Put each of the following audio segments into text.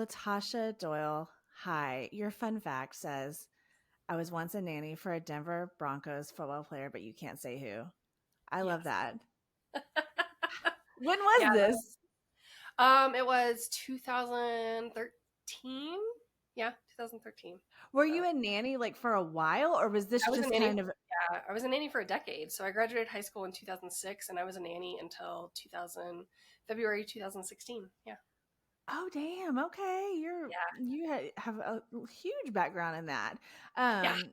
Latasha Doyle, hi. Your fun fact says, I was once a nanny for a Denver Broncos football player, but you can't say who. I love Yes. that. When was Yeah. this? It was 2013. Yeah, 2013. Were So you a nanny like for a while, or was this I was a just nanny. kind of, Yeah, I was a nanny for a decade. So I graduated high school in 2006, and I was a nanny until 2000 February 2016. Yeah. oh, damn. Okay. Yeah. Have a huge background in that. Yeah. Um,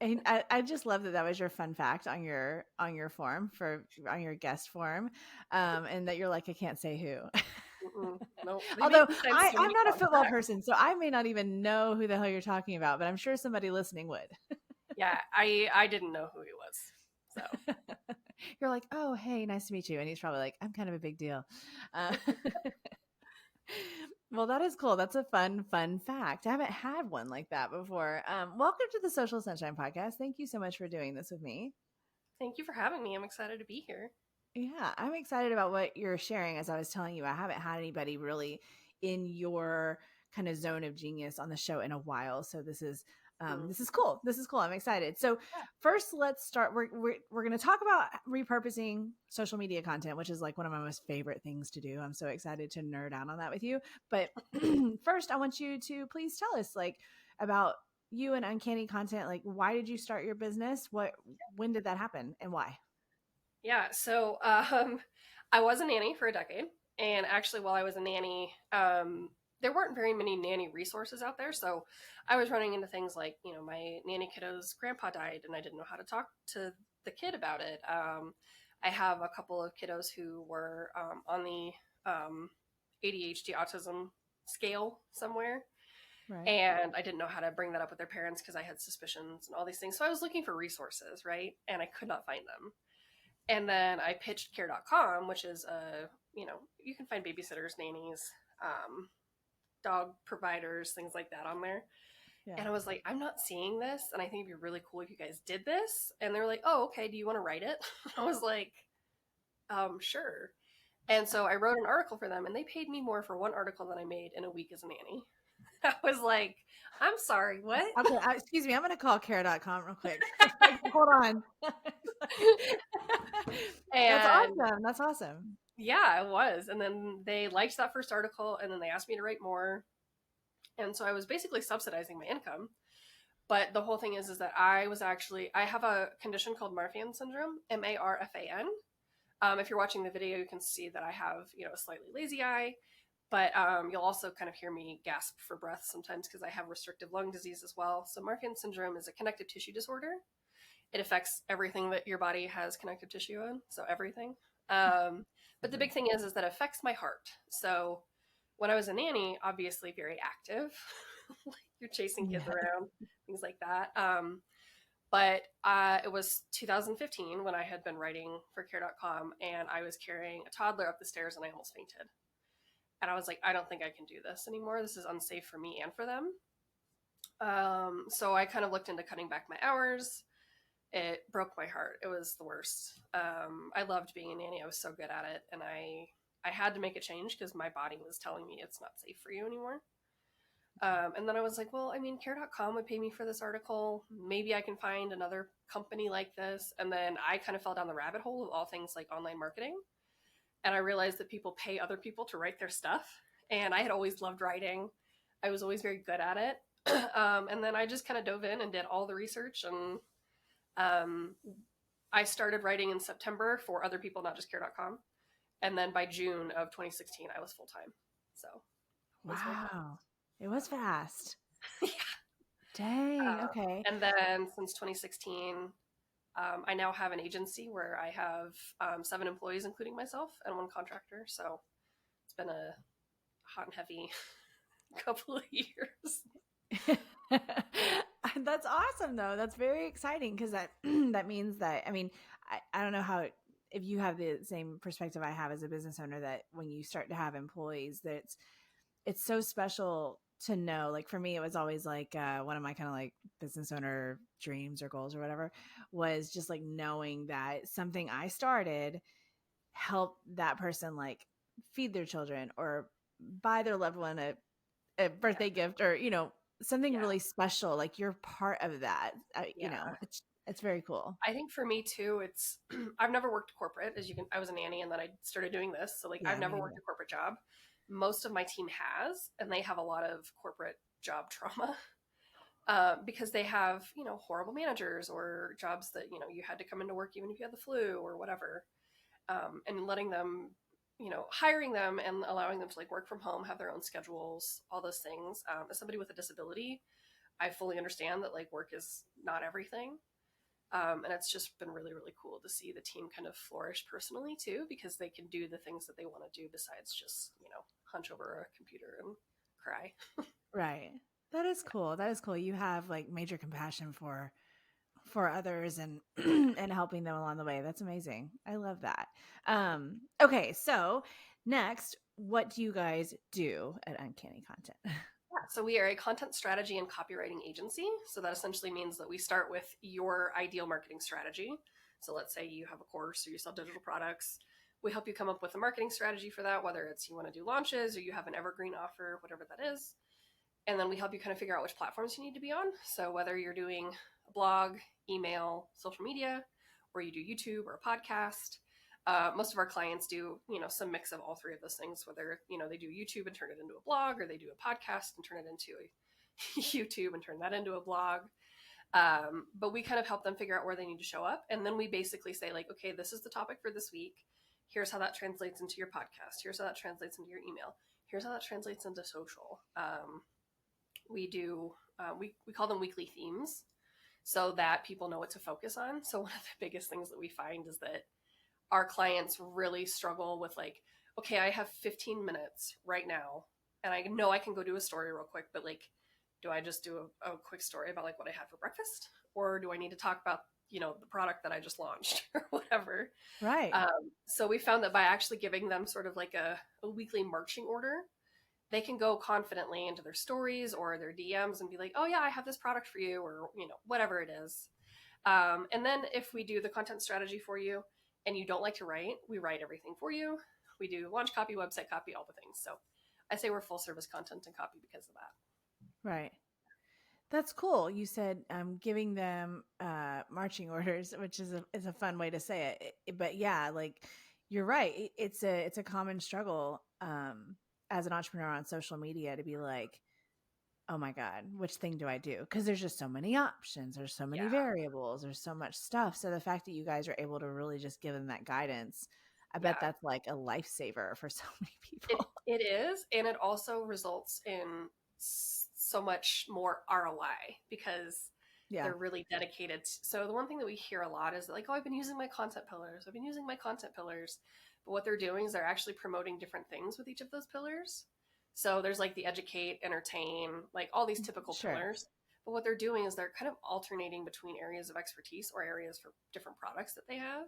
and I just love that that was your fun fact on your form for on your guest form, and that you're like I can't say who. No, they Although make me sign so I'm many not a football contracts. person, so I may not even know who the hell you're talking about, but I'm sure somebody listening would. Yeah, I didn't know who he was. So You're like, oh, hey, nice to meet you. And he's probably like, I'm kind of a big deal. Uh, well, that is cool. That's a fun fact. I haven't had one like that before. Welcome to the Social Sunshine Podcast. Thank you so much for doing this with me. thank you for having me. I'm excited to be here. Yeah, I'm excited about what you're sharing. As I was telling you, I haven't had anybody really in your kind of zone of genius on the show in a while. So Mm. this is cool. This is cool. I'm excited. So Yeah. first, let's start. We're going to talk about repurposing social media content, which is like one of my most favorite things to do. I'm so excited to nerd out on that with you. But first, I want you to please tell us like about you and Uncanny Content. Like, why did you start your business? When did that happen, and why? Yeah, so I was a nanny for a decade, and actually, while I was a nanny, there weren't very many nanny resources out there. So I was running into things like, my nanny kiddo's grandpa died, and I didn't know how to talk to the kid about it. I have a couple of kiddos who were on the ADHD autism scale somewhere. Right. And I didn't know how to bring that up with their parents because I had suspicions and all these things. So I was looking for resources, right? And I could not find them. And then I pitched care.com, which is you can find babysitters, nannies, dog providers, things like that on there. Yeah. And I was like, I'm not seeing this. And I think it'd be really cool if you guys did this. And they were like, oh, okay. Do you want to write it? I was like, sure. And so I wrote an article for them, and they paid me more for one article than I made in a week as a nanny. I was like, I'm sorry, what? Okay, excuse me. I'm going to call care.com real quick. Hold on. That's And awesome. That's awesome. yeah, it was. And then they liked that first article, and then they asked me to write more. And so I was basically subsidizing my income. But the whole thing is that I have a condition called Marfan syndrome, Marfan. If you're watching the video, you can see that I have, a slightly lazy eye, but you'll also kind of hear me gasp for breath sometimes because I have restrictive lung disease as well. So Marfan syndrome is a connective tissue disorder. It affects everything that your body has connective tissue in, so everything. But the big thing is that it affects my heart. So when I was a nanny, obviously very active, like you're chasing kids Yeah. around, things like that. But it was 2015 when I had been writing for care.com, and I was carrying a toddler up the stairs and I almost fainted. And I was like, I don't think I can do this anymore. This is unsafe for me and for them. So I kind of looked into cutting back my hours. It broke my heart. It was the worst. I loved being a nanny. I was so good at it. And I had to make a change because my body was telling me it's not safe for you anymore. And then I was like, well, I mean, care.com would pay me for this article. Maybe I can find another company like this. And then I kind of fell down the rabbit hole of all things like online marketing. And I realized that people pay other people to write their stuff. And I had always loved writing. I was always very good at it. And then I just kind of dove in and did all the research. And I started writing in September for other people, not just care.com. And then by June of 2016, I was full time. So it was very Wow. It was fast. fun. Dang. Okay. And then since 2016, I now have an agency where I have 7 employees, including myself, and 1 contractor. So it's been a hot and heavy couple of years. That's awesome though. That's very exciting because that that means that I mean, I don't know how if you have the same perspective I have as a business owner that when you start to have employees that it's so special to know. Like for me it was always like one of my kind of like business owner dreams or goals or whatever was just like knowing that something I started helped that person like feed their children or buy their loved one a Yeah. birthday gift or, something Yeah. really special. Like you're part of that. Yeah. It's very cool. I think for me too, it's I've never worked corporate, as you can. I was a nanny, and then I started doing this. So like, I've Yeah, never me worked either. a corporate job. Most of my team has, and they have a lot of corporate job trauma because they have horrible managers or jobs that you had to come into work even if you had the flu or whatever, and letting them. Hiring them and allowing them to like work from home, have their own schedules, all those things. As somebody with a disability, I fully understand that like work is not everything. And it's just been really, really cool to see the team kind of flourish personally too, because they can do the things that they want to do besides just, hunch over a computer and cry. Right. That is cool. That is cool. You have like major compassion for others and and helping them along the way. That's amazing. I love that. Okay, so next, what do you guys do at Uncanny Content? Yeah, so we are a content strategy and copywriting agency. So that essentially means that we start with your ideal marketing strategy. So let's say you have a course or you sell digital products. We help you come up with a marketing strategy for that, whether it's you want to do launches or you have an evergreen offer, whatever that is. And then we help you kind of figure out which platforms you need to be on. So whether you're doing a blog, email, social media, or you do YouTube or a podcast. Most of our clients do, some mix of all three of those things, whether, they do YouTube and turn it into a blog, or they do a podcast and turn it into a YouTube and turn that into a blog. But we kind of help them figure out where they need to show up. And then we basically say like, okay, this is the topic for this week. Here's how that translates into your podcast. Here's how that translates into your email. Here's how that translates into social. We do, we call them weekly themes so that people know what to focus on. So one of the biggest things that we find is that our clients really struggle with like, okay, I have 15 minutes right now and I know I can go do a story real quick, but like, do I just do a quick story about like what I had for breakfast? Or do I need to talk about, the product that I just launched or whatever? Right. So we found that by actually giving them sort of like a weekly marching order, they can go confidently into their stories or their DMs and be like, oh yeah, I have this product for you, or, whatever it is. And then if we do the content strategy for you and you don't like to write, we write everything for you. We do launch copy, website copy, all the things. So I say we're full service content and copy because of that. Right. That's cool. You said giving them marching orders, which is a fun way to say it. But yeah, like you're right. It's a common struggle as an entrepreneur on social media to be like, oh my god, which thing do I do? Because there's just so many options. There's so many Yeah. variables. There's so much stuff. So the fact that you guys are able to really just give them that guidance, I bet Yeah. that's like a lifesaver for so many It, people. it is. And it also results in so much more ROI because Yeah. they're really dedicated. So the one thing that we hear a lot is like, oh, I've been using my content pillars. I've been using my content pillars. But what they're doing is they're actually promoting different things with each of those pillars. So there's like the educate, entertain, like all these typical Sure. pillars. But what they're doing is they're kind of alternating between areas of expertise or areas for different products that they have.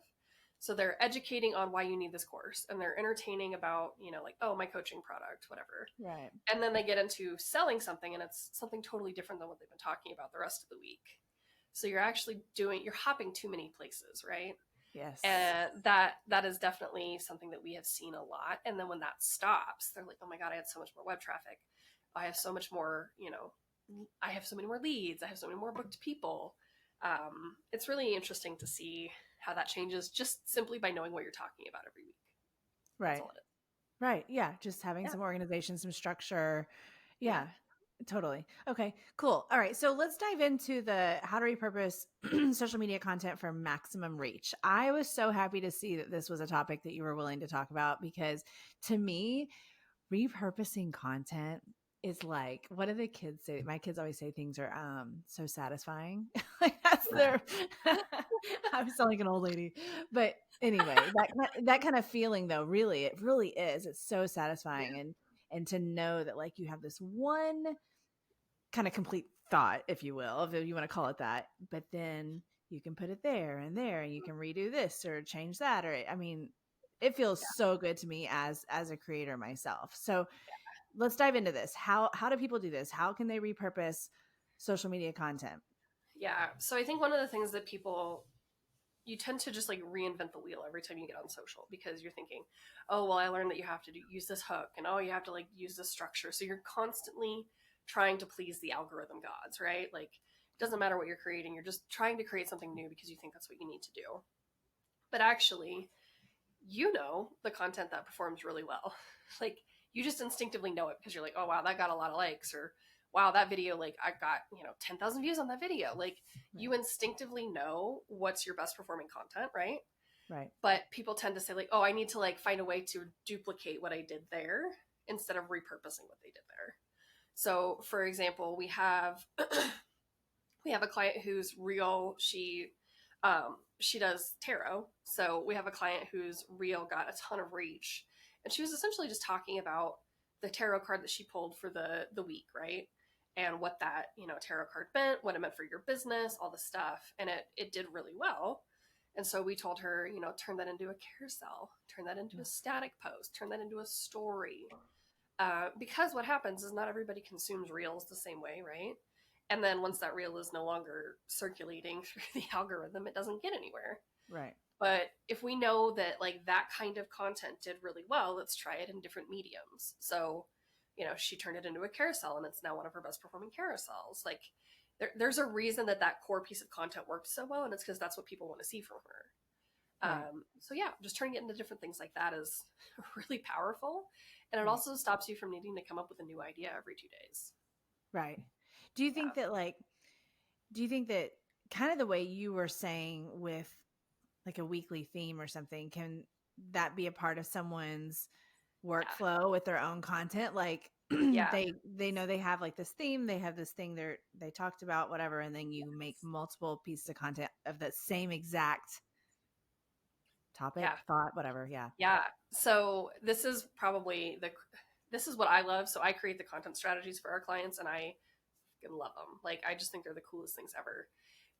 So they're educating on why you need this course and they're entertaining about, like, oh, my coaching product, whatever. Right. And then they get into selling something and it's something totally different than what they've been talking about the rest of the week. So you're hopping too many places, right? Yes. And that is definitely something that we have seen a lot. And then when that stops, they're like, oh my God, I had so much more web traffic. I have so much more, I have so many more leads. I have so many more booked people. It's really interesting to see how that changes just simply by knowing what you're talking about every week. That's Right. all it is. Right. Yeah. Just having Yeah. some organization, some structure. Yeah. Yeah. Totally. Okay. Cool. All right. So let's dive into the how to repurpose social media content for maximum reach. I was so happy to see that this was a topic that you were willing to talk about because to me, repurposing content is like, what do the kids say? My kids always say things are so satisfying. Like that's their I was sounding like an old lady. But anyway, that kind of feeling though, really, it really is. It's so satisfying and to know that like you have this one kind of complete thought, if you will, if you want to call it that, but then you can put it there and there and you can redo this or change that or I mean, it feels Yeah. so good to me as a creator myself. So let's dive into this. How do people do this? How can they repurpose social media content? Yeah. So I think one of the things that people you tend to just like reinvent the wheel every time you get on social, because you're thinking, oh well, I learned that you have to use this hook, and oh, you have to like use this structure, so you're constantly trying to please the algorithm gods, right? Like it doesn't matter what you're creating, you're just trying to create something new because you think that's what you need to do. But actually, you know the content that performs really well. Like you just instinctively know it because you're like, oh wow, that got a lot of likes, or wow, that video, like I got, 10,000 views on that video. Like Right. you instinctively know what's your best performing content, right? Right. But people tend to say like, oh, I need to like find a way to duplicate what I did there instead of repurposing what they did there. So for example, we have a client who's real. She does tarot. So we have a client whose reel got a ton of reach, and she was essentially just talking about the tarot card that she pulled for the week, right? And what that tarot card meant, what it meant for your business, all the stuff, and it did really well. And so we told her, turn that into a carousel, turn that into Yeah. a static post, turn that into a story. Because what happens is not everybody consumes reels the same way, right? And then once that reel is no longer circulating through the algorithm, it doesn't get anywhere. Right. But if we know that like that kind of content did really well, let's try it in different mediums. So, she turned it into a carousel, and it's now one of her best performing carousels. Like there's a reason that core piece of content worked so well, and it's because that's what people want to see from her. Right. So yeah, just turning it into different things like that is really powerful. And it Right. also stops you from needing to come up with a new idea every 2 days. Right. Do you Yeah. think that kind of the way you were saying with like a weekly theme or something, can that be a part of someone's Yeah. workflow with their own content? Like Yeah. they know they have like this theme, they have this thing they talked about, whatever, and then you make multiple pieces of content of that same exact topic, Yeah. thought, whatever. Yeah. Yeah. So this is what I love. So I create the content strategies for our clients, and I love them. Like I just think they're the coolest things ever,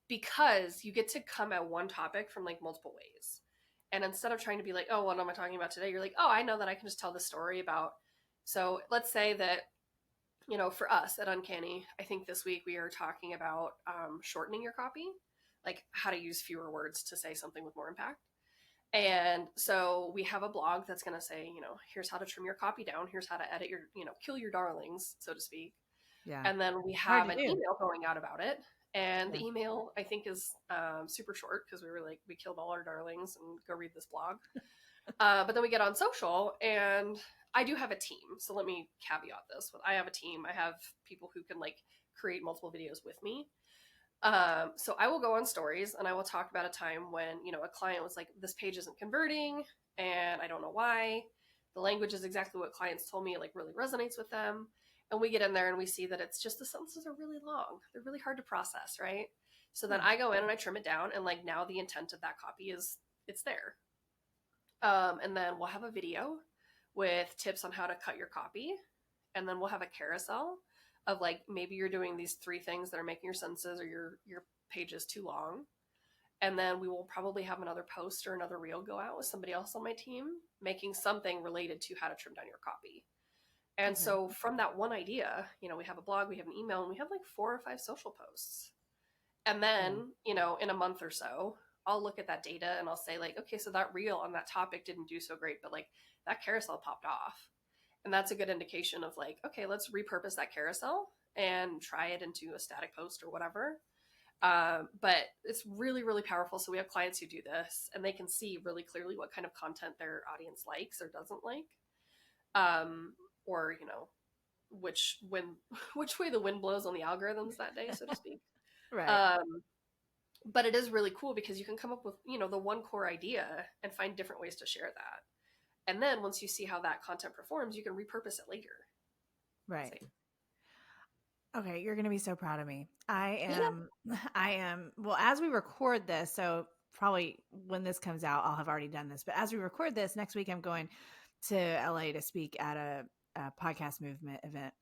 because you get to come at one topic from like multiple ways. And instead of trying to be like, oh, what am I talking about today? You're like, oh, I know that I can just tell this story about. So let's say that, for us at Uncanny, I think this week we are talking about shortening your copy, like how to use fewer words to say something with more impact. And so we have a blog that's going to say, here's how to trim your copy down. Here's how to edit your, kill your darlings, so to speak. Yeah. And then we Hard have to an do. email going out about it. And Yeah. the email, I think, is super short because we were like, we killed all our darlings and go read this blog. But then we get on social, and I do have a team. So let me caveat this. I have a team. I have people who can like create multiple videos with me. So I will go on stories, and I will talk about a time when, a client was like, this page isn't converting and I don't know why. The language is exactly what clients told me, it like really resonates with them. And we get in there and we see that it's just the sentences are really long. They're really hard to process, right? So then I go in and I trim it down, and like now the intent of that copy is it's there. And then we'll have a video with tips on how to cut your copy. And then we'll have a carousel of like maybe you're doing these 3 things that are making your sentences or your page is too long. And then we will probably have another post or another reel go out with somebody else on my team making something related to how to trim down your copy. And Okay. so from that one idea, we have a blog, we have an email, and we have like 4 or 5 social posts. And then, in a month or so, I'll look at that data and I'll say like, okay, so that reel on that topic didn't do so great, but like that carousel popped off. And that's a good indication of like, okay, let's repurpose that carousel and try it into a static post or whatever. But it's really, really powerful. So we have clients who do this, and they can see really clearly what kind of content their audience likes or doesn't like. Or, which when which way the wind blows on the algorithms that day, so to speak. Right. Um, but it is really cool because you can come up with, the one core idea and find different ways to share that. And then once you see how that content performs, you can repurpose it later. Right. So, Okay, you're going to be so proud of me. yeah. I am, well, as we record this, so probably when this comes out, I'll have already done this, but as we record this next week, I'm going to LA to speak at a podcast movement event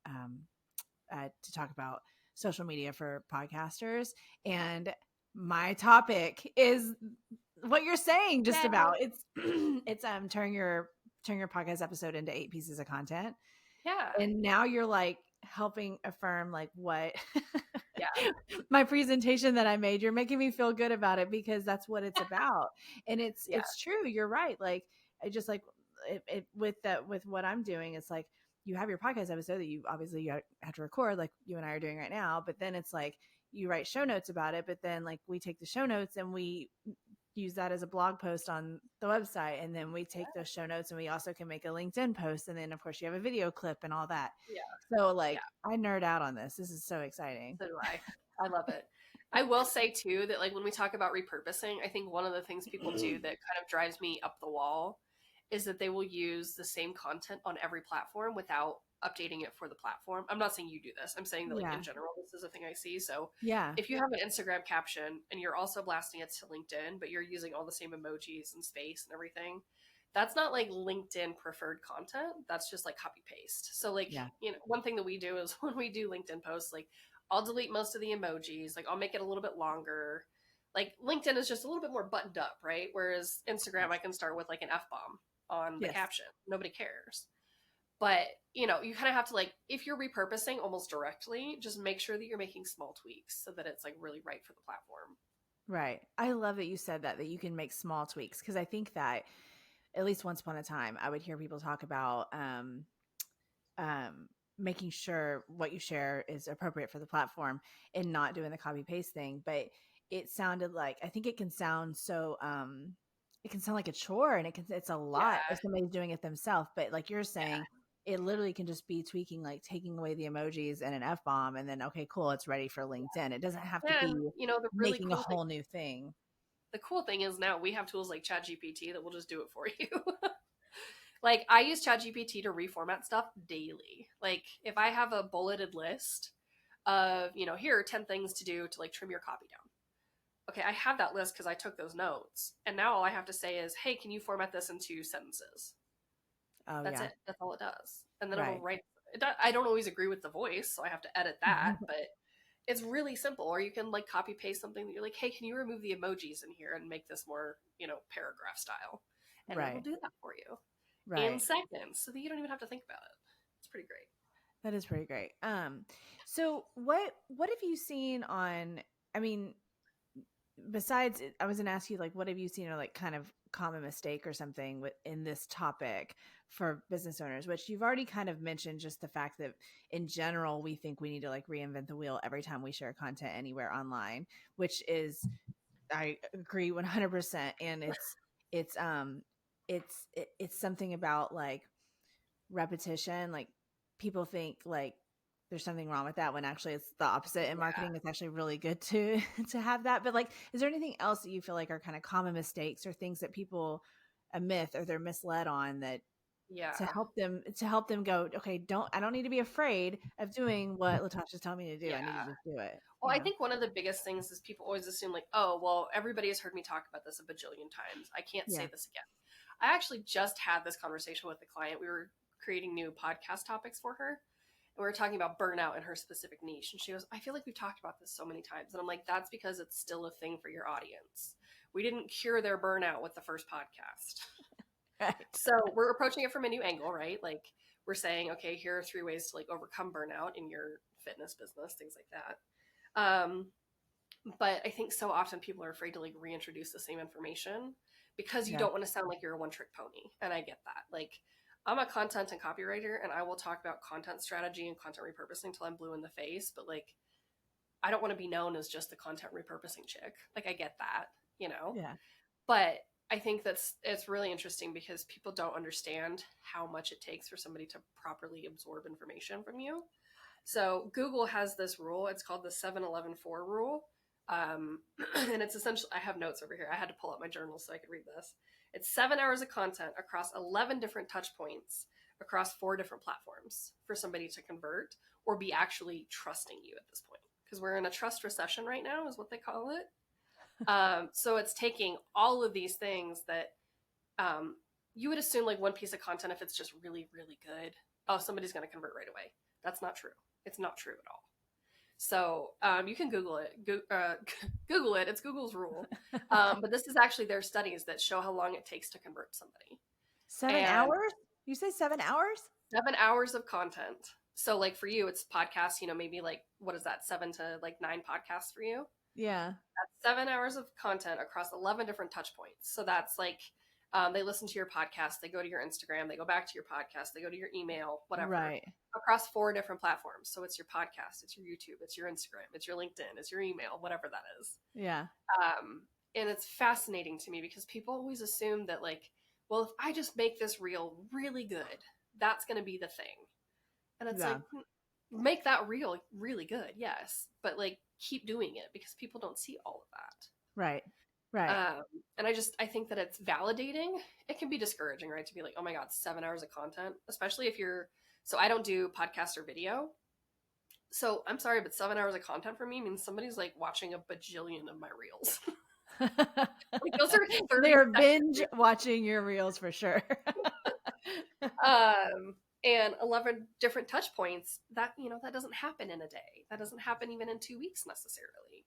to talk about social media for podcasters. And my topic is what you're saying just Yay. about. It's, it's, turn your podcast episode into 8 pieces of content. Yeah. And now you're like helping affirm like what Yeah. my presentation that I made. You're making me feel good about it because that's what it's about. And Yeah. it's true. You're right. Like I just like with that, with what I'm doing, it's like you have your podcast episode that you obviously you have to record like you and I are doing right now, but then it's like you write show notes about it, but then like we take the show notes and we use that as a blog post on the website, and then we take those show notes and we also can make a LinkedIn post, and then of course you have a video clip and all that. Yeah. So Yeah. like I nerd out on this. This is so exciting. So do I. I love it. I will say too that like when we talk about repurposing, I think one of the things people do that kind of drives me up the wall is that they will use the same content on every platform without updating it for the platform. I'm not saying you do this. I'm saying that like Yeah. in general this is a thing I see. So Yeah. if you have an Instagram caption and you're also blasting it to LinkedIn, but you're using all the same emojis and space and everything, that's not like LinkedIn preferred content. That's just like copy paste. So like, Yeah. one thing that we do is when we do LinkedIn posts, like I'll delete most of the emojis, like I'll make it a little bit longer. Like LinkedIn is just a little bit more buttoned up, right? Whereas Instagram I can start with like an F bomb on the Yes. caption. Nobody cares. But, you kind of have to like if you're repurposing almost directly, just make sure that you're making small tweaks so that it's like really right for the platform. Right. I love that you said that you can make small tweaks, because I think that at least once upon a time I would hear people talk about um, making sure what you share is appropriate for the platform and not doing the copy paste thing. But it sounded like, I think it can sound so, it can sound like a chore, and it's a lot Yeah. if somebody's doing it themselves. But like you're Yeah. saying, it literally can just be tweaking, like taking away the emojis and an F bomb, and then, okay, cool, it's ready for LinkedIn. It doesn't have to And, be the really making a cool thing whole new thing. is now we have tools like ChatGPT that will just do it for you. Like I use ChatGPT to reformat stuff daily. Like if I have a bulleted list of, here are 10 things to do to like trim your copy down. Okay, I have that list because I took those notes. And now all I have to say is, hey, can you format this into sentences? Oh That's yeah. it. That's all it does. And then it'll Right. write. I don't always agree with the voice, so I have to edit that. But it's really simple. Or you can like copy paste something that you're like, hey, can you remove the emojis in here and make this more, paragraph style? And it'll Right. do that for you in Right. seconds, so that you don't even have to think about it. It's pretty great. That is pretty great. So what have you seen on, I mean, besides, I was gonna ask you, like, what have you seen, or like kind of common mistake or something in this topic for business owners, which you've already kind of mentioned, just the fact that in general we think we need to like reinvent the wheel every time we share content anywhere online, which is, I agree 100%. And it's something about like repetition. Like people think like there's something wrong with that, when actually it's the opposite in Yeah. marketing. It's actually really good to to have that. But like, is there anything else that you feel like are kind of common mistakes, or things that people, a myth, or they're misled on, that Yeah. to help them go, okay, I don't need to be afraid of doing what Latasha's telling me to do. I need Yeah. to just do it, Well, I think one of the biggest things is people always assume, like, oh, well, everybody has heard me talk about this a bajillion times. I can't say Yeah. this again. I actually just had this conversation with a client. We were creating new podcast topics for her, and we were talking about burnout in her specific niche. And she goes, I feel like we've talked about this so many times. And I'm like, that's because it's still a thing for your audience. We didn't cure their burnout with the first podcast. Right. So we're approaching it from a new angle, right? Like we're saying, okay, here are 3 ways to like overcome burnout in your fitness business, things like that. But I think so often people are afraid to like reintroduce the same information because you Yeah. don't want to sound like you're a one trick pony. And I get that. Like I'm a content and copywriter, and I will talk about content strategy and content repurposing until I'm blue in the face. But like, I don't want to be known as just the content repurposing chick. Like I get that. Yeah. But I think it's really interesting because people don't understand how much it takes for somebody to properly absorb information from you. So Google has this rule. It's called the 7-11-4 rule. And it's essentially, I have notes over here. I had to pull out my journal so I could read this. It's 7 hours of content across 11 different touch points across 4 different platforms for somebody to convert or be actually trusting you at this point. Because we're in a trust recession right now, is what they call it. So it's taking all of these things that you would assume, like one piece of content, if it's just really, really good, oh, somebody's going to convert right away. That's not true. It's not true at all. So you can Google it. Google it. It's Google's rule. But this is actually their studies that show how long it takes to convert somebody. Seven And hours? You say 7 hours? 7 hours of content. So like for you, it's podcasts, maybe like, what is that, 7 to 9 podcasts for you? Yeah. That's 7 hours of content across 11 different touch points. So that's like, they listen to your podcast, they go to your Instagram, they go back to your podcast, they go to your email, whatever, Right. across 4 different platforms. So it's your podcast, it's your YouTube, it's your Instagram, it's your LinkedIn, it's your email, whatever that is. Yeah. And it's fascinating to me because people always assume that, like, well, if I just make this reel really good, that's going to be the thing. And it's Yeah. like, make that reel really good, yes, but like keep doing it because people don't see all of Right. that. Right. And I think that it's validating. It can be discouraging, right? To be like, oh my God, 7 hours of content, especially if you're, so I don't do podcast or video. So I'm sorry, but 7 hours of content for me means somebody's like watching a bajillion of my reels. Like those are 30 They're second binge reels. watching your reels for sure. And 11 different touch points, that that doesn't happen in a day, that doesn't happen even in 2 weeks necessarily.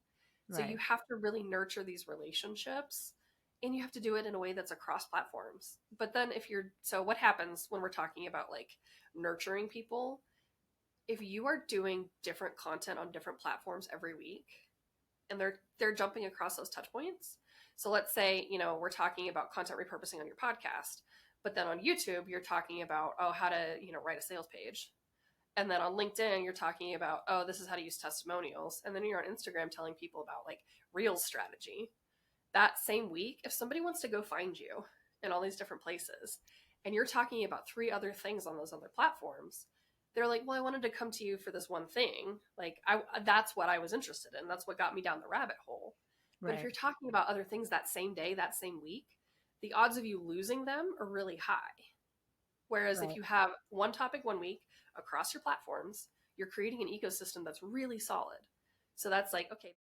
So you Right. have to really nurture these relationships, and you have to do it in a way that's across platforms. But then so what happens when we're talking about like nurturing people, if you are doing different content on different platforms every week, and they're jumping across those touch points. So let's say, we're talking about content repurposing on your podcast, but then on YouTube, you're talking about, oh, how to, write a sales page. And then on LinkedIn, you're talking about, oh, this is how to use testimonials. And then you're on Instagram telling people about like Reels strategy. That same week, if somebody wants to go find you in all these different places, and you're talking about 3 other things on those other platforms, they're like, well, I wanted to come to you for this one thing. Like, that's what I was interested in. That's what got me down the rabbit hole. But if Right. you're talking about other things that same day, that same week, the odds of you losing them are really high. Whereas if Right. you have one topic one week across your platforms, you're creating an ecosystem that's really solid. So that's like, okay.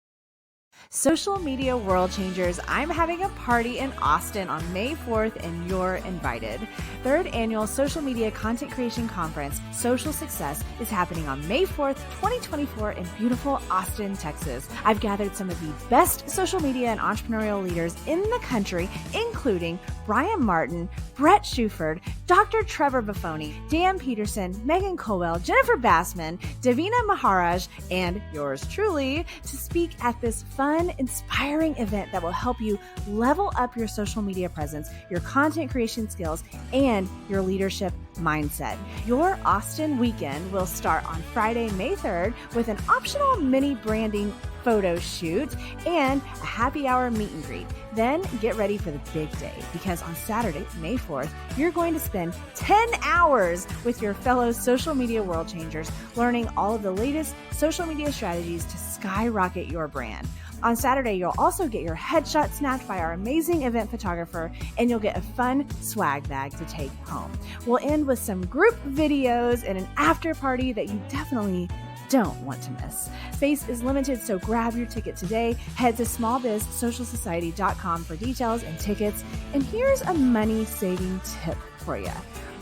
Social media world changers, I'm having a party in Austin on May 4th and you're invited. Third annual social media content creation conference, Social Success, is happening on May 4th, 2024 in beautiful Austin, Texas. I've gathered some of the best social media and entrepreneurial leaders in the country, including Brian Martin, Brett Shuford, Dr. Trevor Buffoni, Dan Peterson, Megan Colwell, Jennifer Bassman, Davina Maharaj, and yours truly to speak at this fun, inspiring event that will help you level up your social media presence, your content creation skills, and your leadership mindset. Your Austin weekend will start on Friday, May 3rd with an optional mini branding photo shoot and a happy hour meet and greet. Then get ready for the big day because on Saturday, May 4th, you're going to spend 10 hours with your fellow social media world changers learning all of the latest social media strategies to skyrocket your brand. On Saturday, you'll also get your headshot snapped by our amazing event photographer, and you'll get a fun swag bag to take home. We'll end with some group videos and an after party that you definitely don't want to miss. Space is limited, so grab your ticket today. Head to smallbizsocialsociety.com for details and tickets. And here's a money-saving tip for you.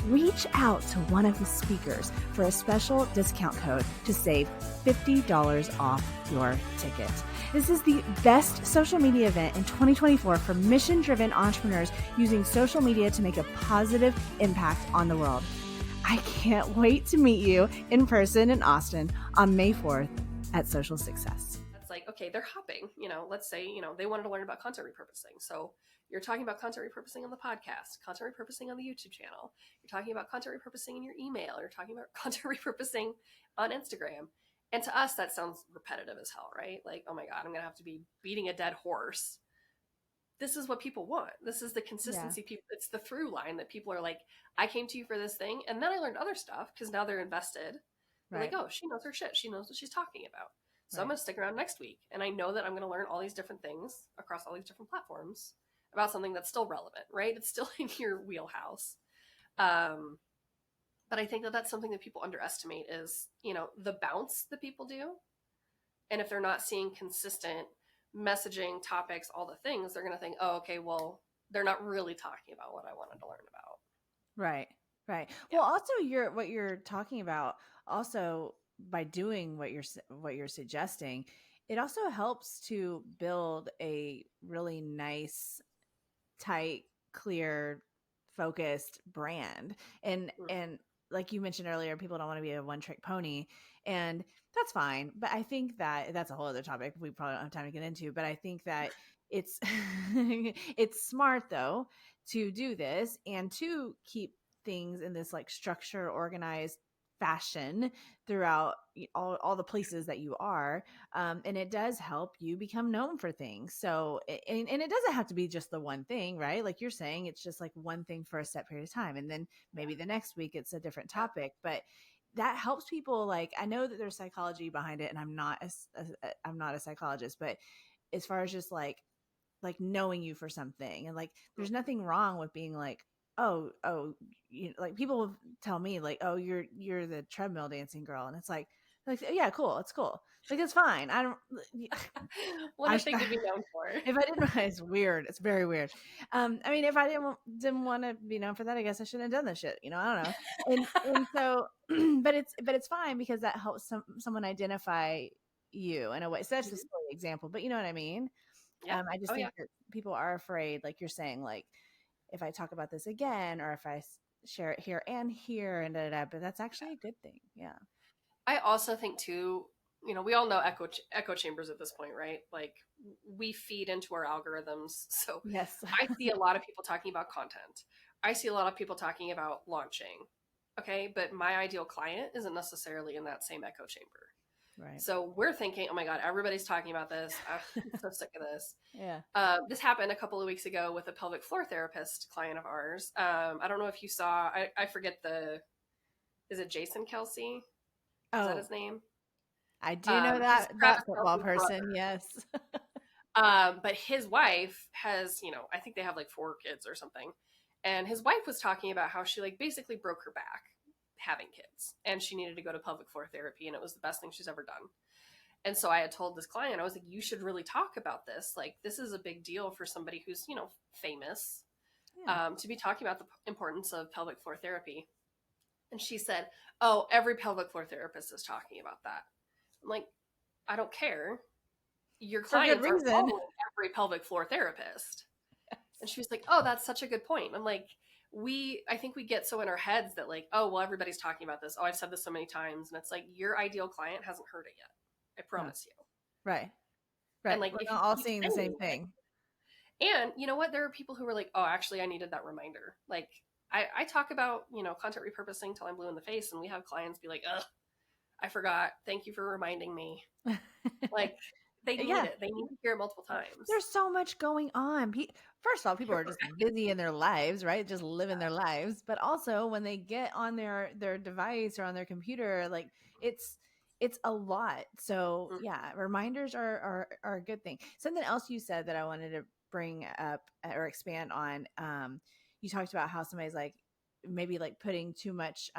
Reach out to one of the speakers for a special discount code to save $50 off your ticket. This is the best social media event in 2024 for mission-driven entrepreneurs using social media to make a positive impact on the world. I can't wait to meet you in person in Austin on May 4th at Social Success. That's like, okay, they're hopping, let's say, they wanted to learn about content repurposing. So you're talking about content repurposing on the podcast, content repurposing on the YouTube channel. You're talking about content repurposing in your email. You're talking about content repurposing on Instagram. And to us, that sounds repetitive as hell, right? Like, oh my God, I'm going to have to be beating a dead horse. This is what people want. This is the consistency. Yeah. People, it's the through line that people are like, I came to you for this thing. And then I learned other stuff because now they're invested. They're Right. like, oh, she knows her shit. She knows what she's talking about. So I'm Right. going to stick around next week. And I know that I'm going to learn all these different things across all these different platforms about something that's still relevant, right? It's still in your wheelhouse. But I think that that's something that people underestimate is, the bounce that people do. And if they're not seeing consistent messaging, topics, all the things, they're going to think, oh, okay, well, they're not really talking about what I wanted to learn about. Right. Right. Yeah. Well, also what you're talking about also by doing what you're suggesting, it also helps to build a really nice, tight, clear, focused brand. And Mm. like you mentioned earlier, people don't want to be a one trick pony, and that's fine. But I think that that's a whole other topic we probably don't have time to get into. But I think that it's it's smart though to do this and to keep things in this like structure, organized fashion throughout all the places that you are, and it does help you become known for things. So and it doesn't have to be just the one thing, right? Like you're saying, it's just like one thing for a set period of time, and then maybe the next week it's a different Yeah. topic. But that helps people. Like I know that there's psychology behind it, and I'm not a psychologist, but as far as just like knowing you for something, and like there's nothing wrong with being like, oh, you know, like people will tell me like, oh, you're the treadmill dancing girl, and it's like yeah, cool, it's cool, like it's fine. I don't What I a thing to be known for. if I didn't it's weird, it's very weird. I mean, if I didn't want to be known for that, I guess I shouldn't have done this shit, you know, I don't know. And so but it's fine because that helps someone identify you in a way. So that's just Mhm. a silly example, but you know what I mean. Yeah. I just Oh yeah. think that people are afraid, like you're saying, like if I talk about this again, or if I share it here and here, and da, da, da, but that's actually a good thing. Yeah. I also think too, we all know echo chambers at this point, right? Like we feed into our algorithms. So Yes. I see a lot of people talking about content. I see a lot of people talking about launching. Okay, but my ideal client isn't necessarily in that same echo chamber. Right. So we're thinking, oh my God, everybody's talking about this. I'm so sick of this. Yeah. This happened a couple of weeks ago with a pelvic floor therapist client of ours. I don't know if you saw, I forget is it Jason Kelsey? Is that Oh, his name? I do know He's that Travis football Kelsey's brother. person. Yes. But his wife has, I think they have like 4 kids or something. And his wife was talking about how she like basically broke her back having kids and she needed to go to pelvic floor therapy and it was the best thing she's ever done. And so I had told this client, I was like, you should really talk about this. Like, this is a big deal for somebody who's, famous, Yeah. to be talking about the importance of pelvic floor therapy. And she said, oh, every pelvic floor therapist is talking about that. I'm like, I don't care. Your For good clients aren't reason. following every pelvic floor therapist. And she was like, oh, that's such a good point. I'm like, I think we get so in our heads that like, oh, well, everybody's talking about this. Oh, I've said this so many times. And it's like, your ideal client hasn't heard it yet. I No. promise you. Right. And Right. like, We're if not you all keep seeing the same saying it, thing. and you know what? There are people who are like, oh, actually, I needed that reminder. Like, I talk about, content repurposing till I'm blue in the face. And we have clients be like, ugh, I forgot. Thank you for reminding me. Like, they need Yeah. it. They need to hear it multiple times. There's so much going on. First of all, people are just busy in their lives, right? Just living their lives. But also when they get on their device or on their computer, like it's it's a lot. So Mm, yeah, reminders are a good thing. Something else you said that I wanted to bring up or expand on. You talked about how somebody's like maybe like putting too much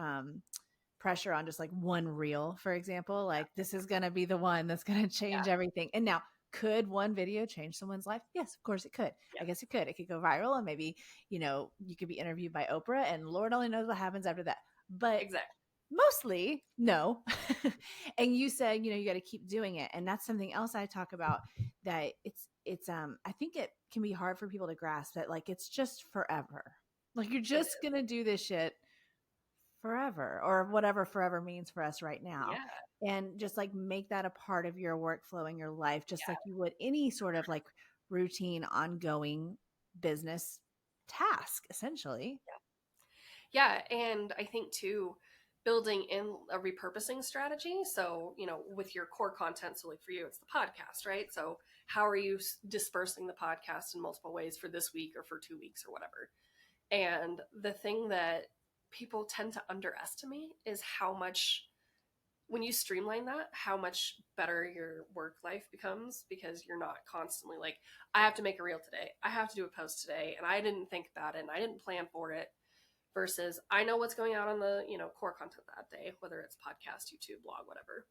pressure on just like one reel, for example, like this is going to be the one that's going to yeah, change everything. And now, could one video change someone's life? Yes, of course it could. yeah, I guess it could. It could go viral and maybe, you could be interviewed by Oprah and Lord only knows what happens after that. But exactly. mostly, no. And you said, you got to keep doing it. And that's something else I talk about, that it's I think it can be hard for people to grasp that like it's just forever. Like you're It just is. going to do this shit forever, or whatever forever means for us right now, Yeah, and just like make that a part of your workflow in your life, just yeah, like you would any sort of like routine ongoing business task essentially. yeah. And I think too, building in a repurposing strategy. So, with your core content. So, like for you, it's the podcast, right? So, how are you dispersing the podcast in multiple ways for this week or for 2 weeks or whatever? And the thing that people tend to underestimate is how much, when you streamline that, how much better your work life becomes because you're not constantly like, I have to make a reel today. I have to do a post today. And I didn't think about it and I didn't plan for it versus I know what's going out on the, core content that day, whether it's podcast, YouTube, blog, whatever.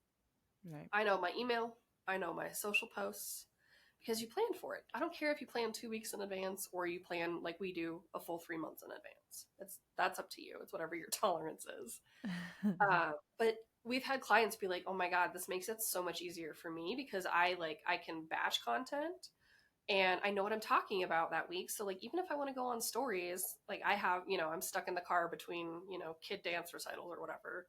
Right. I know my email. I know my social posts because you planned for it. I don't care if you plan 2 weeks in advance or you plan like we do a full 3 months in advance. That's up to you. It's whatever your tolerance is. But we've had clients be like, "Oh my god, this makes it so much easier for me because I can batch content and I know what I'm talking about that week. So like even if I want to go on stories, like I have, I'm stuck in the car between, kid dance recitals or whatever.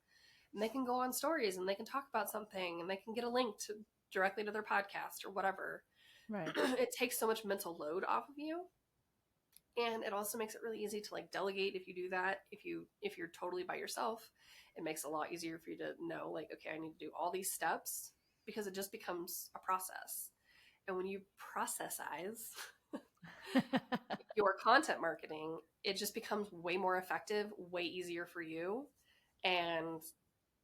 And they can go on stories and they can talk about something and they can get a link to directly to their podcast or whatever. Right. It takes so much mental load off of you. And it also makes it really easy to like delegate if you do that. If you're totally by yourself, it makes it a lot easier for you to know like, okay, I need to do all these steps because it just becomes a process. And when you processize your content marketing, it just becomes way more effective, way easier for you. And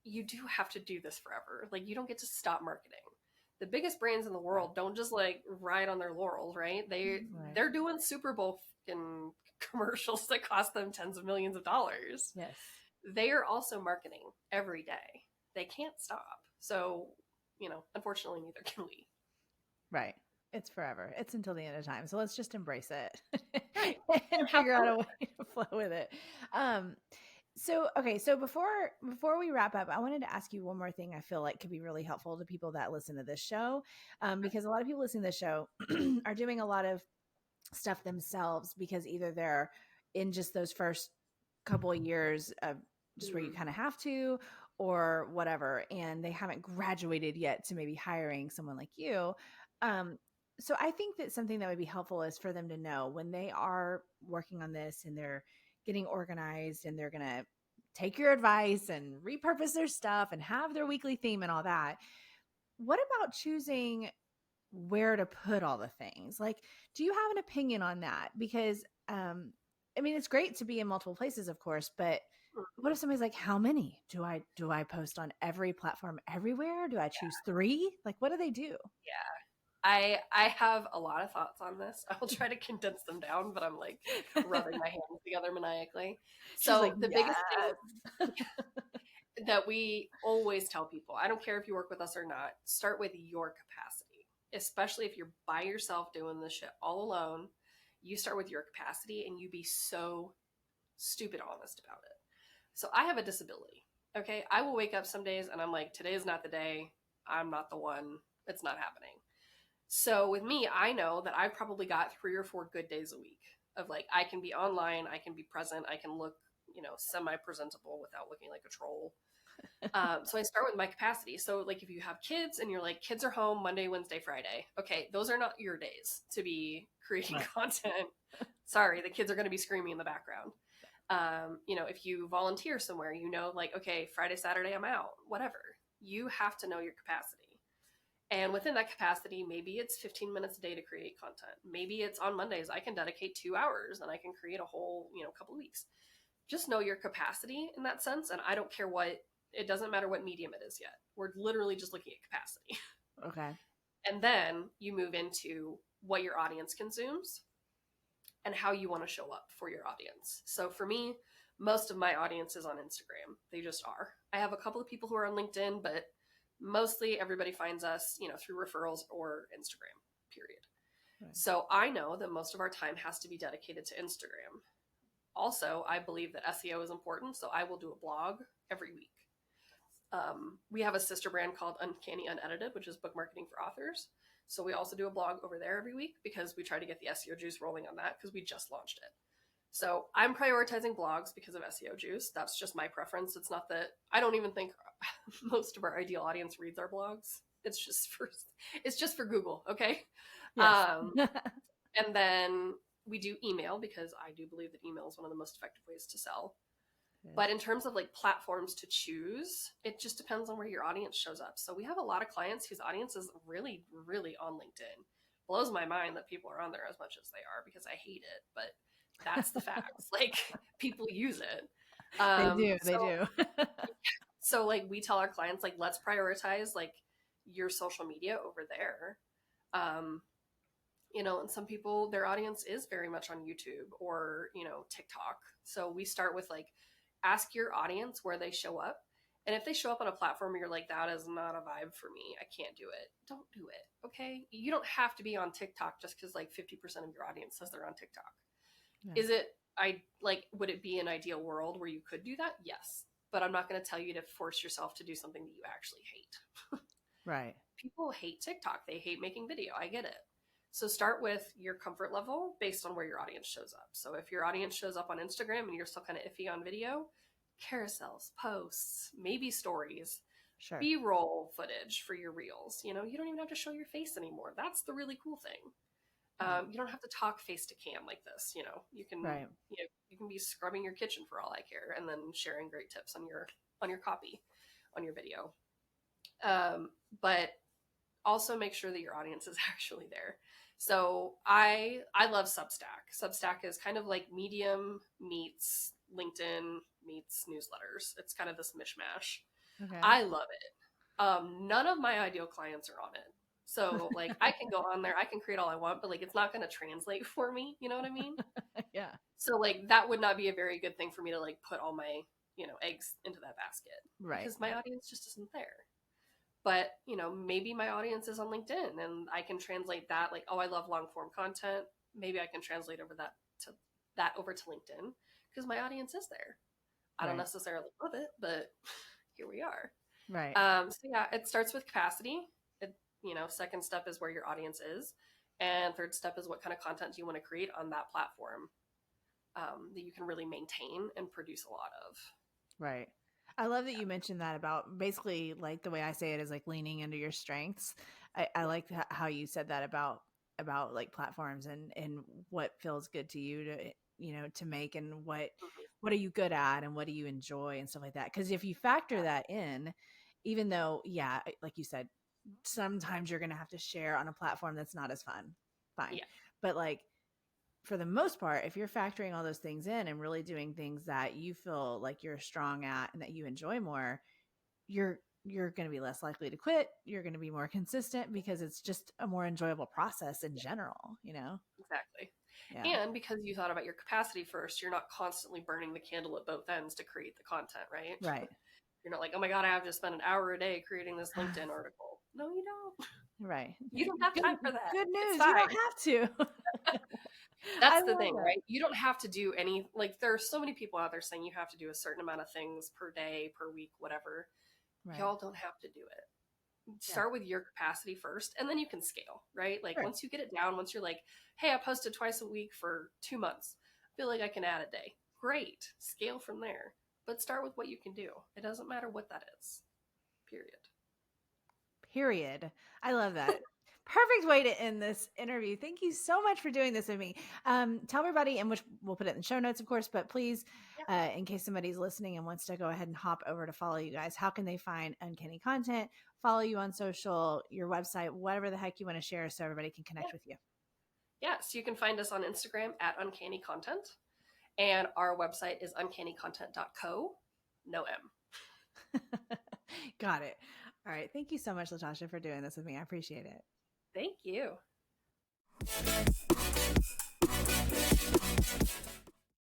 you do have to do this forever. Like you don't get to stop marketing. The biggest brands in the world don't just like ride on their laurels, right? Right. They're doing Super Bowl fucking commercials that cost them tens of millions of dollars. Yes. They are also marketing every day. They can't stop. So, unfortunately neither can we. Right. It's forever. It's until the end of time. So let's just embrace it Right. and And have figure fun out with a way to flow with it. So okay, so before we wrap up, I wanted to ask you one more thing I feel like could be really helpful to people that listen to this show. Because a lot of people listening to this show are doing a lot of stuff themselves because either they're in just those first couple of years of just where you it. kind of have to or whatever, and they haven't graduated yet to maybe hiring someone like you. um, so I think that something that would be helpful is for them to know when they are working on this and they're getting organized and they're going to take your advice and repurpose their stuff and have their weekly theme and all that. What about choosing where to put all the things? Like, do you have an opinion on that? Because I mean, it's great to be in multiple places, of course, but what if somebody's like, how many do I post on every platform everywhere? Do I choose 3? Like, what do they do? Yeah. I have a lot of thoughts on this. I will try to condense them down, but I'm like rubbing my hands together maniacally. She's like, So the yes. biggest thing that we always tell people, I don't care if you work with us or not, start with your capacity. Especially if you're by yourself doing this shit all alone, you start with your capacity and you be so stupid honest about it. So I have a disability. Okay. I will wake up some days and I'm like, today is not the day. I'm not the one. It's not happening. So with me, I know that I've probably got 3 or 4 good days a week of like, I can be online, I can be present, I can look, semi presentable without looking like a troll. So I start with my capacity. So like if you have kids and you're like, kids are home Monday, Wednesday, Friday. Okay. Those are not your days to be creating Right. content. Sorry, the kids are going to be screaming in the background. If you volunteer somewhere, like, okay, Friday, Saturday, I'm out, whatever. You have to know your capacity. And within that capacity, maybe it's 15 minutes a day to create content. Maybe it's on Mondays, I can dedicate 2 hours and I can create a whole, couple of weeks. Just know your capacity in that sense. And I don't care it doesn't matter what medium it is yet. We're literally just looking at capacity. Okay. And then you move into what your audience consumes and how you want to show up for your audience. So for me, most of my audience is on Instagram. They just are. I have a couple of people who are on LinkedIn, but mostly everybody finds us, through referrals or Instagram, period. Right. So I know that most of our time has to be dedicated to Instagram. Also, I believe that SEO is important, so I will do a blog every week. We have a sister brand called Uncanny Unedited, which is book marketing for authors. So we also do a blog over there every week because we try to get the SEO juice rolling on that because we just launched it. So I'm prioritizing blogs because of SEO juice. That's just my preference. It's not that I don't even think most of our ideal audience reads our blogs. It's just for Google, okay? Yes. And then we do email because I do believe that email is one of the most effective ways to sell. But in terms of like platforms to choose, it just depends on where your audience shows up. So we have a lot of clients whose audience is really, really on LinkedIn. Blows my mind that people are on there as much as they are because I hate it, but that's the facts. Like people use it. They do. So, They do. so like we tell our clients, like, let's prioritize like your social media over there. And some people, their audience is very much on YouTube or, TikTok. So we start with like, ask your audience where they show up. And if they show up on a platform where you're like, that is not a vibe for me, I can't do it, don't do it. Okay. You don't have to be on TikTok just because like 50% of your audience says they're on TikTok. Yeah. Is it, would it be an ideal world where you could do that? Yes. But I'm not going to tell you to force yourself to do something that you actually hate. Right. People hate TikTok. They hate making video. I get it. So start with your comfort level based on where your audience shows up. So if your audience shows up on Instagram and you're still kind of iffy on video, carousels, posts, maybe stories, Sure. B-roll footage for your reels. You know, you don't even have to show your face anymore. That's the really cool thing. Right. You don't have to talk face to cam like this. You know, Right. you can be scrubbing your kitchen for all I care, and then sharing great tips on your copy, on your video. But also make sure that your audience is actually there. So I love Substack. Substack is kind of like Medium meets LinkedIn meets newsletters. It's kind of this mishmash. Okay. I love it. None of my ideal clients are on it. So like I can go on there, I can create all I want, but like it's not going to translate for me. You know what I mean? Yeah. So like that would not be a very good thing for me to like put all my, eggs into that basket Right. because my audience just isn't there. But, maybe my audience is on LinkedIn and I can translate that like, oh, I love long form content. Maybe I can translate over to LinkedIn because my audience is there. I don't Right. necessarily love it, but here we are. Right. So yeah, it starts with capacity. Second step is where your audience is. And third step is what kind of content do you want to create on that platform that you can really maintain and produce a lot of. Right. I love that you mentioned that about basically like the way I say it is like leaning into your strengths. I Yeah. like how you said that about like platforms and what feels good to you to to make and Mhm. what are you good at and what do you enjoy and stuff like that. Because if you factor that in, even though yeah, like you said, sometimes you're gonna have to share on a platform that's not as fun. Fine, Yeah. but like for the most part, if you're factoring all those things in and really doing things that you feel like you're strong at and that you enjoy more, you're going to be less likely to quit. You're going to be more consistent because it's just a more enjoyable process in general, Exactly. Yeah. And because you thought about your capacity first, you're not constantly burning the candle at both ends to create the content, right? Right. You're not like, oh my God, I have to spend an hour a day creating this LinkedIn article. No, you don't. Right. You don't have Good time for that. good It's news. You fine. don't have to. I That's the love thing, that. right? You don't have to do any, like, there are so many people out there saying you have to do a certain amount of things per day, per week, whatever. Right. Y'all don't have to do it. Yeah. Start with your capacity first, and then you can scale, right? Like, Sure. once you get it down, once you're like, hey, I posted twice a week for 2 months, I feel like I can add a day. Great. Scale from there. But start with what you can do. It doesn't matter what that is, period. Period. I love that. Perfect way to end this interview. Thank you so much for doing this with me. Tell everybody, and which we'll put it in the show notes, of course, but please, Yeah. in case somebody's listening and wants to go ahead and hop over to follow you guys, how can they find Uncanny content, follow you on social, your website, whatever the heck you want to share so everybody can Yeah. connect with you? Yeah. So you can find us on Instagram at Uncanny Content, and our website is uncannycontent.co. No M. Got it. All right. Thank you so much, Latasha, for doing this with me. I appreciate it. Thank you.